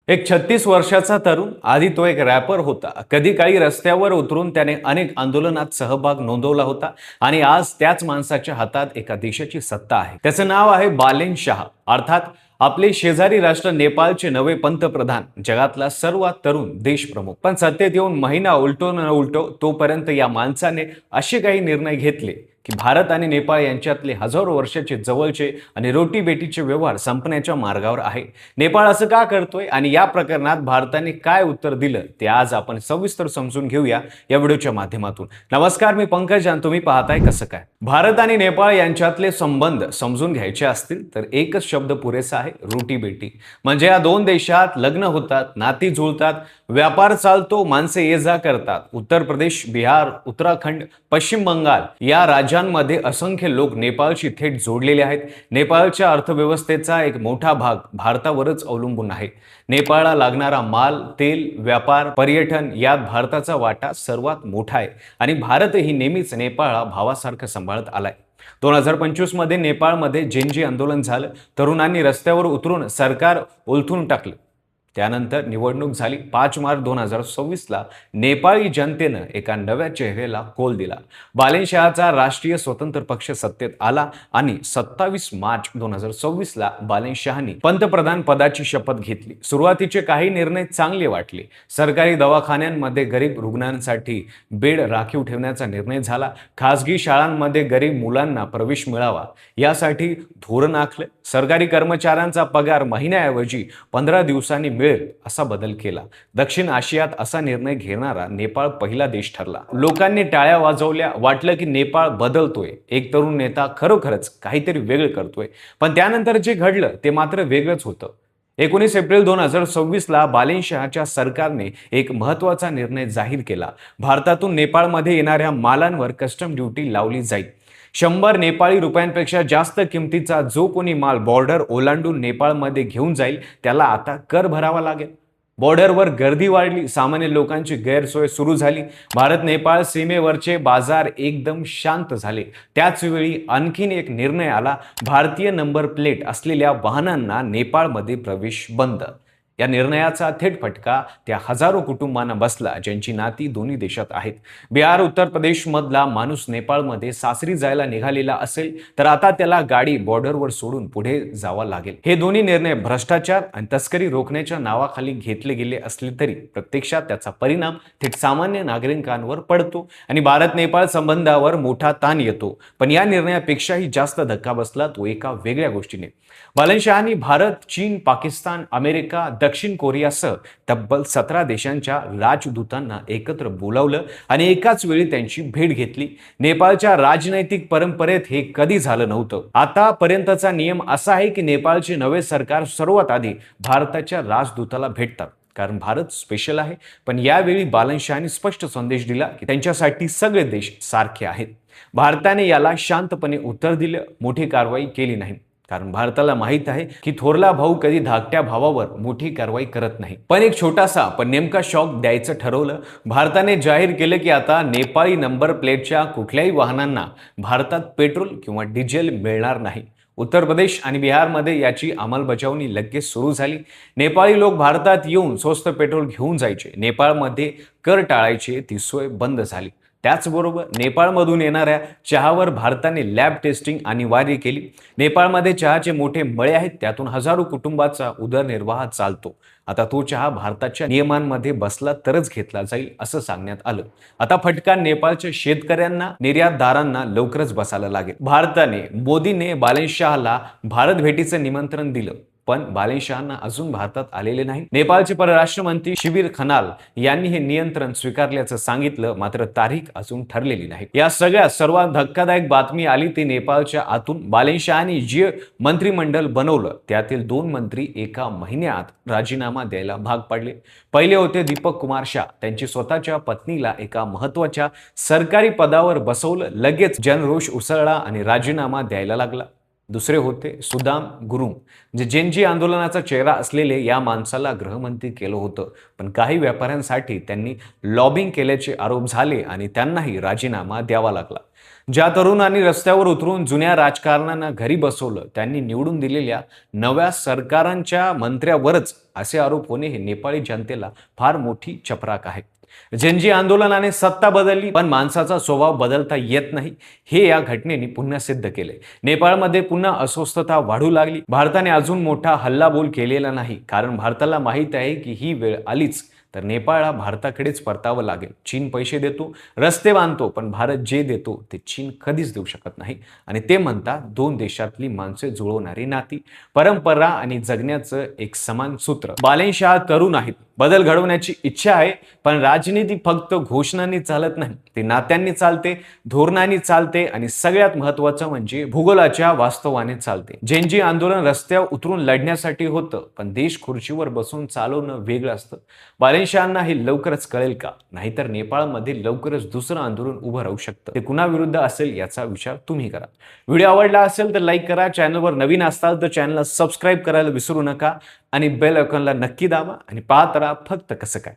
एक 36 वर्षाचा तरुण, आधी तो एक रॅपर होता. कधी काळी रस्त्यावर उतरून त्याने अनेक आंदोलनात सहभाग नोंदवला होता आणि आज त्याच माणसाच्या हातात एका देशाची सत्ता आहे. त्याचं नाव आहे बालेन शाह, अर्थात आपले शेजारी राष्ट्र नेपाळचे नवे पंतप्रधान, जगातला सर्वात तरुण देशप्रमुख. पण सत्तेत येऊन महिना उलटो न उलटो तोपर्यंत या माणसाने असे काही निर्णय घेतले की भारत आणि नेपाळ यांच्यातले हजारो वर्षाचे जवळचे आणि रोटीबेटीचे व्यवहार संपण्याच्या मार्गावर आहे. नेपाळ असं का करतोय आणि या प्रकरणात भारताने काय उत्तर दिलं ते आज आपण सविस्तर समजून घेऊया या व्हिडिओच्या माध्यमातून. नमस्कार, मी पंकज आणि तुम्ही पाहताय कसं काय. भारत आणि नेपाळ यांच्यातले संबंध समजून घ्यायचे असतील तर एकच शब्द पुरेसा आहे, रोटीबेटी. म्हणजे या दोन देशात लग्न होतात, नाती जुळतात, व्यापार चालतो, माणसे ये जा करतात. उत्तर प्रदेश, बिहार, उत्तराखंड, पश्चिम बंगाल या राज्यांमध्ये असंख्य लोक नेपाळशी थेट जोडलेले आहेत. नेपाळच्या अर्थव्यवस्थेचा एक मोठा भाग भारतावरच अवलंबून आहे. नेपाळला लागणारा माल, तेल, व्यापार, पर्यटन यात भारताचा वाटा सर्वात मोठा आहे आणि भारतही नेहमीच नेपाळला भावासारखं सांभाळत आलाय. 2025 मध्ये नेपाळमध्ये जेनजी आंदोलन झालं. तरुणांनी रस्त्यावर उतरून सरकार उलथून टाकलं. त्यानंतर निवडणूक झाली. 5 मार्च 2026 ला नेपाळी जनतेनं एका नव्या चेहऱ्याला कौल दिला. बालेन शहाचा राष्ट्रीय स्वतंत्र पक्ष सत्तेत आला आणि 27 मार्च 2026 ला बालेन शहानी पंतप्रधान पदाची शपथ घेतली. सुरुवातीचे काही निर्णय चांगले वाटले. सरकारी दवाखान्यांमध्ये गरीब रुग्णांसाठी बेड राखीव ठेवण्याचा निर्णय झाला. खासगी शाळांमध्ये गरीब मुलांना प्रवेश मिळावा यासाठी धोरण आखलं. सरकारी कर्मचाऱ्यांचा पगार महिन्याऐवजी 15 दिवसांनी मिळेल असा बदल केला. दक्षिण आशियात असा निर्णय घेणारा नेपाळ पहिला देश ठरला. लोकांनी टाळ्या वाजवल्या. वाटलं की नेपाळ बदलतोय, एक तरुण नेता खरोखरच काहीतरी वेगळं करतोय. पण त्यानंतर जे घडलं ते मात्र वेगळंच होतं. 19 एप्रिल 2026 ला बालेन शहाच्या सरकारने एक महत्त्वाचा निर्णय जाहीर केला. भारतातून नेपाळमध्ये येणाऱ्या मालांवर कस्टम ड्युटी लावली जाईल. 100 नेपाळी रुपयांपेक्षा जास्त किमतीचा जो कोणी माल बॉर्डर ओलांडून नेपाळमध्ये घेऊन जाईल त्याला आता कर भरावा लागेल. बॉर्डरवर गर्दी वाढली. सामान्य लोकांची गैरसोय सुरू झाली. भारत नेपाळ सीमेवरचे बाजार एकदम शांत झाले. त्याच वेळी आणखीन एक निर्णय आला. भारतीय नंबर प्लेट असलेल्या वाहनांना नेपाळमध्ये प्रवेश बंद. या निर्णयाचा थेट फटका त्या हजारो कुटुंबांना बसला ज्यांची नाती दोन्ही देशात आहेत. बिहार, उत्तर प्रदेश मधला माणूस नेपाळमध्ये सासरी जायला निघालेला असेल तर आता त्याला गाडी बॉर्डरवर सोडून पुढे जावं लागेल. हे दोन्ही निर्णय भ्रष्टाचार आणि तस्करी रोखण्याच्या नावाखाली घेतले गेले असले तरी प्रत्यक्षात त्याचा परिणाम थेट सामान्य नागरिकांवर पडतो आणि भारत नेपाळ संबंधावर मोठा ताण येतो. पण या निर्णयापेक्षाही जास्त धक्का बसला तो एका वेगळ्या गोष्टीने. बालेन शहानी भारत, चीन, पाकिस्तान, अमेरिका, दक्षिण कोरियासह तब्बल 17 देशांच्या राजदूतांना एकत्र बोलावलं आणि एकाच वेळी त्यांची भेट घेतली. नेपाळच्या राजनैतिक परंपरेत हे कधी झालं नव्हतं. आतापर्यंतचा नियम असा आहे की नेपाळचे नवे सरकार सर्वात आधी भारताच्या राजदूताला भेटतात, कारण भारत स्पेशल आहे. पण यावेळी बालेन शहानी स्पष्ट संदेश दिला की त्यांच्यासाठी सगळे देश सारखे आहेत. भारताने याला शांतपणे उत्तर दिलं, मोठी कारवाई केली नाही, कारण भारताला माहित आहे की थोरला भाऊ कधी धाकट्या भावावर मोठी कारवाई करत नाही. पण एक छोटासा पण नेमका शॉक द्यायचं ठरवलं. भारताने जाहीर केलं की आता नेपाळी नंबर प्लेटच्या कुठल्याही वाहनांना भारतात पेट्रोल किंवा डिझेल मिळणार नाही. उत्तर प्रदेश आणि बिहारमध्ये याची अंमलबजावणी लगेच सुरू झाली. नेपाळी लोक भारतात येऊन स्वस्त पेट्रोल घेऊन जायचे. नेपाळमध्ये कर टाळायचे, ती सोय बंद झाली. त्याचबरोबर नेपाळमधून येणाऱ्या चहावर भारताने लॅब टेस्टिंग अनिवार्य केली. नेपाळमध्ये चहाचे मोठे मळे आहेत, त्यातून हजारो कुटुंबाचा उदरनिर्वाह चालतो. आता तो चहा भारताच्या नियमांमध्ये बसला तरच घेतला जाईल असं सांगण्यात आलं. आता फटका नेपाळच्या शेतकऱ्यांना, निर्यातदारांना लवकरच बसायला लागेल. भारताने, मोदीने बालेन शहाला भारत भेटीचं निमंत्रण दिलं, पण बालेन शहांना अजून भारतात आलेले नाही. नेपाळचे परराष्ट्र मंत्री शिविर खनाल यांनी हे नियंत्रण स्वीकारल्याचं सांगितलं, मात्र तारीख अजून ठरलेली नाही. या सगळ्यात सर्वात धक्कादायक बातमी आली ती नेपाळच्या आतून. बालेन शहांनी जे मंत्रिमंडळ बनवलं त्यातील 2 मंत्री एका महिन्यात राजीनामा द्यायला भाग पडले. पहिले होते दीपक कुमार शाह. त्यांची स्वतःच्या पत्नीला एका महत्त्वाच्या सरकारी पदावर बसवलं. लगेच जनरोष उसळला आणि राजीनामा द्यायला लागला. दुसरे होते सुदाम गुरुंग, जे जेनजी आंदोलनाचा चेहरा असलेले. या माणसाला गृहमंत्री केलं होतं, पण काही व्यापाऱ्यांसाठी त्यांनी लॉबिंग केल्याचे आरोप झाले आणि त्यांनाही राजीनामा द्यावा लागला. ज्या तरुणांनी रस्त्यावर उतरून जुन्या राजकारण्यांना घरी बसवलं त्यांनी निवडून दिलेल्या नव्या सरकारांच्या मंत्र्यावरच असे आरोप होणे हे नेपाळी जनतेला फार मोठी चपराक आहे. जेनजी आंदोलनाने सत्ता बदलली, पण माणसाचा स्वभाव बदलता येत नाही, हे या घटनेने पुन्हा सिद्ध केले. नेपाळमध्ये पुन्हा अस्वस्थता वाढू लागली. भारताने अजून मोठा हल्लाबोल केलेला नाही, कारण भारताला माहीत आहे की ही वेळ आलीच तर नेपाळला भारताकडेच परतावं लागेल. चीन पैसे देतो, रस्ते बांधतो, पण भारत जे देतो ते चीन कधीच देऊ शकत नाही. आणि ते म्हणतात दोन देशातली माणसे जुळवणारी नाती, परंपरा आणि जगण्याचं एक समान सूत्र. बालेनशाह तरुण आहेत, बदल घडवण्याची इच्छा आहे, पण राजनीती फक्त घोषणांनी चालत नाही, ती नात्यांनी चालते, धोरणांनी चालते आणि सगळ्यात महत्त्वाचं म्हणजे भूगोलाच्या वास्तवाने चालते. जेनजी आंदोलन रस्त्यावर उतरून लढण्यासाठी होतं, पण देश खुर्चीवर बसून चालवणं वेगळं असतं. बालेनशाहांना हे लवकरच कळेल का? नाहीतर नेपाळमध्ये लवकरच दुसरं आंदोलन उभं राहू शकतं. ते कुणाविरुद्ध असेल याचा विचार तुम्ही करा. व्हिडिओ आवडला असेल तर लाईक करा, चॅनलवर नवीन असाल तर चॅनलला सबस्क्राईब करायला विसरू नका आणि बेल आयकॉनला नक्की दाबा आणि पाहत राहा फक्त कसं काय.